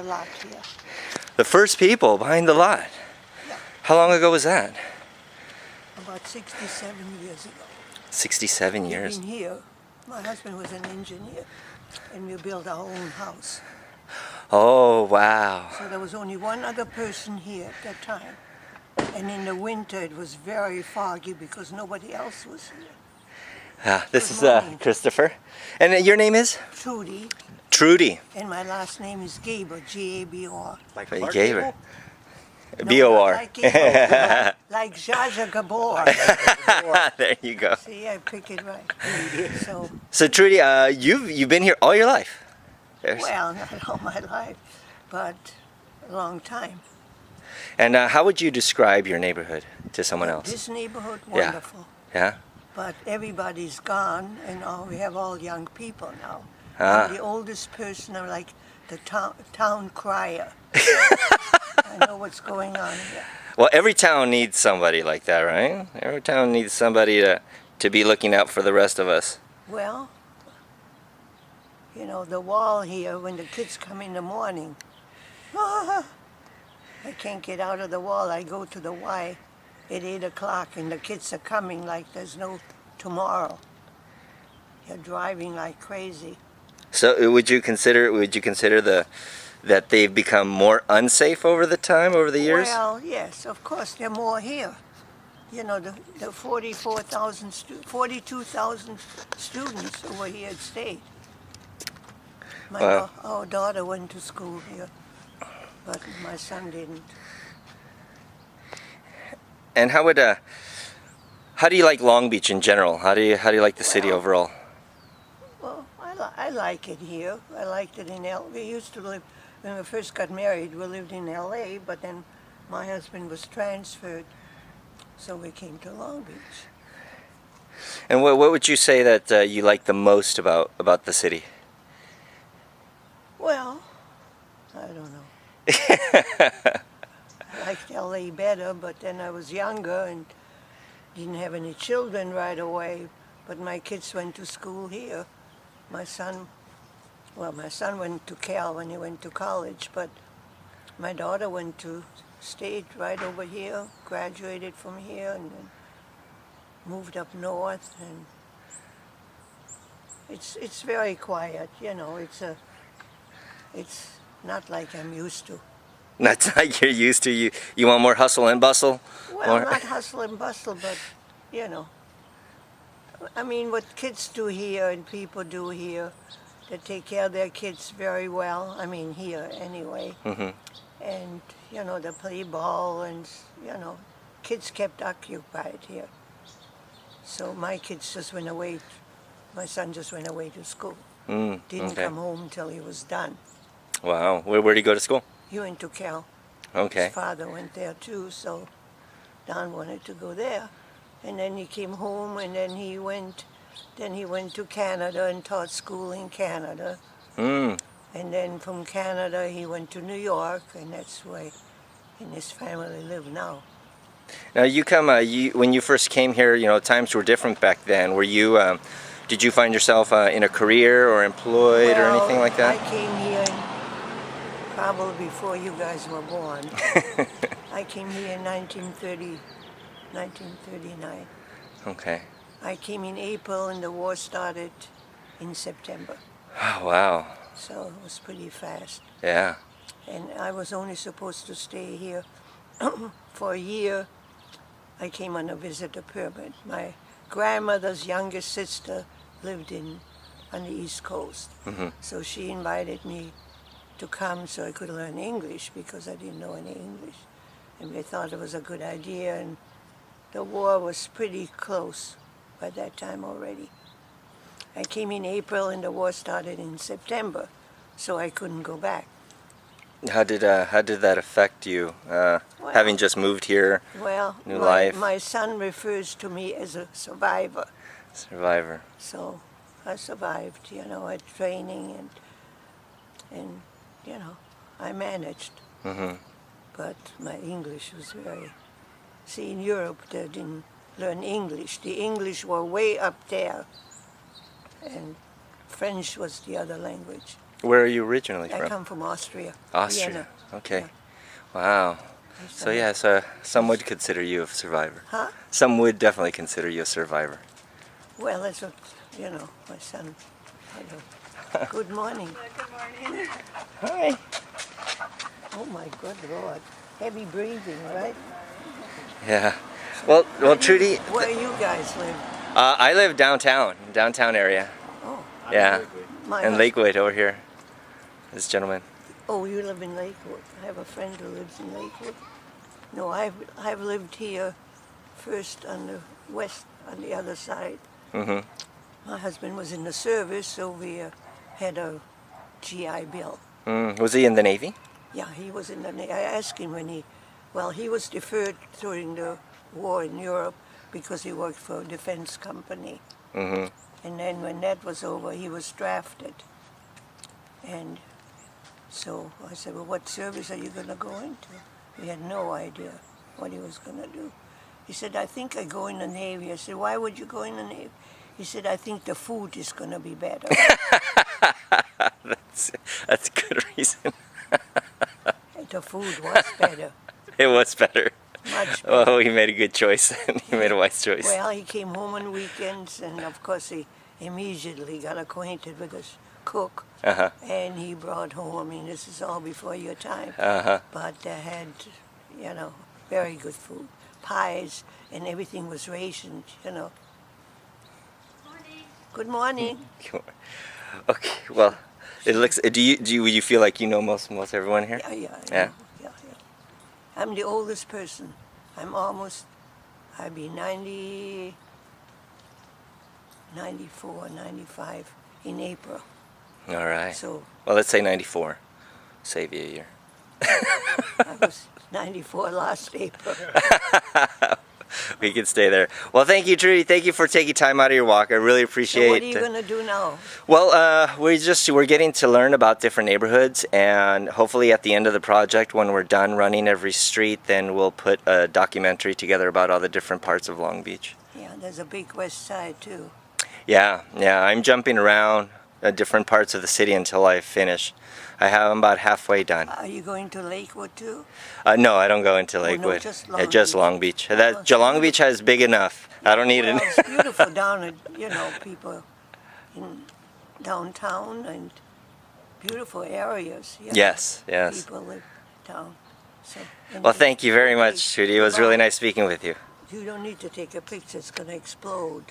the lot here. The first people behind the lot. Yeah. How long ago was that? About 67 years ago. 67 We've years. been here. My husband was an engineer, and we built our own house. Oh, wow. So there was only one other person here at that time. And in the winter, it was very foggy because nobody else was here. This Good is morning. Christopher. And your name is? Trudy, Trudy. and my last name is Gabor, G-A-B-O-R. Like But you Clark gave her. Gable? No, B-O-R. not like Gabor, like Zsa Zsa Gabor. There you go. See, I pick it right. So, So Trudy, you've been here all your life. Yes. well, not all my life, but a long time. And how would you describe your neighborhood to someone else? This neighborhood, Yeah. wonderful. Yeah? But everybody's gone, and we have all young people now. Ah. I'm the oldest person. I'm like the town crier. I know what's going on here. Well, every town needs somebody like that, right? Every town needs somebody to be looking out for the rest of us. Well, you know, the wall here, when the kids come in the morning, I can't get out of the wall. I go to the Y at 8 o'clock, and the kids are coming like there's no tomorrow. They're driving like crazy. So would you consider that they've become more unsafe over the years? Well, yes, of course, there are more here. You know, the 42,000 students over here at State. Wow. Our daughter went to school here, but my son didn't. And how do you like Long Beach in general? How do you like the city Well, overall? Well, I like it here. I liked it in L. We used to live, when we first got married, we lived in L.A., but then my husband was transferred, so we came to Long Beach. And what would you say that you like the most about the city? Well, I don't know. I liked L.A. better, but then I was younger and didn't have any children right away, but my kids went to school here. My son went to Cal when he went to college, but my daughter went to State right over here, graduated from here, and then moved up north. And it's very quiet, you know. It's not like I'm used to. Not like you're used to. You want more hustle and bustle? Well, not hustle and bustle, but you know. I mean, what kids do here and people do here, they take care of their kids very well. I mean, here anyway. Mm-hmm. And, you know, they play ball and, you know, kids kept occupied here. So my kids just went away, my son just went away to school. Didn't okay. come home till he was done. Wow. Where did he go to school? He went to Cal. Okay. His father went there too, so Don wanted to go there. And then he came home, and then he went to Canada and taught school in Canada. Mm. And then from Canada he went to New York, and that's where he and his family live now. Now when you first came here, you know, times were different back then. Were you, did you find yourself in a career or employed or anything like that? I came here probably before you guys were born. I came here in 1939. Okay. I came in April and the war started in September. Oh, wow. So it was pretty fast. Yeah. And I was only supposed to stay here for a year. I came on a visitor permit. My grandmother's youngest sister lived on the East Coast. Mm-hmm. So she invited me to come so I could learn English because I didn't know any English. And we thought it was a good idea, and the war was pretty close by that time already. I came in April and the war started in September, so I couldn't go back. How did that affect you, having just moved here? Well, New life. my son refers to me as a survivor. Survivor. So I survived, you know, at training and you know, I managed. Mm-hmm. But my English was very... See, in Europe, they didn't learn English. The English were way up there, and French was the other language. Where are you originally I from? come from Austria. Austria. Vienna. Okay. Yeah. Wow. Yes, So I- yeah, so some would consider you a survivor. Huh? Some would definitely consider you a survivor. Well, that's what, my son. I don't. Good morning. Good morning. Hi. Oh my good Lord. Heavy breathing, right? Yeah. Well, Trudy, Where you guys live? I live downtown area. Oh, Yeah, my and hus- Lakewood over here. This gentleman. Oh, you live in Lakewood. I have a friend who lives in Lakewood. No, I've lived here first on the west, on the other side. Mhm. My husband was in the service, so we had a GI Bill. Was he in the Navy? Yeah, he was in the Navy. I asked him when he was deferred during the war in Europe because he worked for a defense company. Mhm. And then when that was over, he was drafted. And so I said, well, what service are you going to go into? He had no idea what he was going to do. He said, I think I go in the Navy. I said, why would you go in the Navy? He said, I think the food is going to be better. That's a good reason. The food was better, It was better. much better. Oh, he made a good choice. He made a wise choice. Well, he came home on weekends, and of course he immediately got acquainted with his cook, Uh-huh. and he brought home, I mean, this is all before your time, Uh-huh. but they had, very good food, pies, and everything was rationed. Good morning. Okay. Well, it looks. Do you feel like you know most everyone here? Yeah, Yeah. yeah. I'm the oldest person. I'd be 90, 94, 95 in April. All right. So Well, let's say 94. Save you a year. I was 94 last April. We can stay there. Well, thank you, Trudy. Thank you for taking time out of your walk. I really appreciate. So what are you going to do now? Well, we're getting to learn about different neighborhoods, and hopefully at the end of the project, when we're done running every street, then we'll put a documentary together about all the different parts of Long Beach. Yeah, there's a big west side too. Yeah. I'm jumping around different parts of the city until I finish. I'm about halfway done. Are you going to Lakewood too? No, I don't go into no, Lakewood. just Yeah, Long just Beach. Long Beach. Oh, That Long Beach has big enough. I don't need Well, it. it's beautiful down at, people in downtown and beautiful areas. Yes. People live down. So, Well, thank you very Okay, much, Trudy. It was really goodbye. nice speaking with you. You don't need to take a picture, it's going to explode.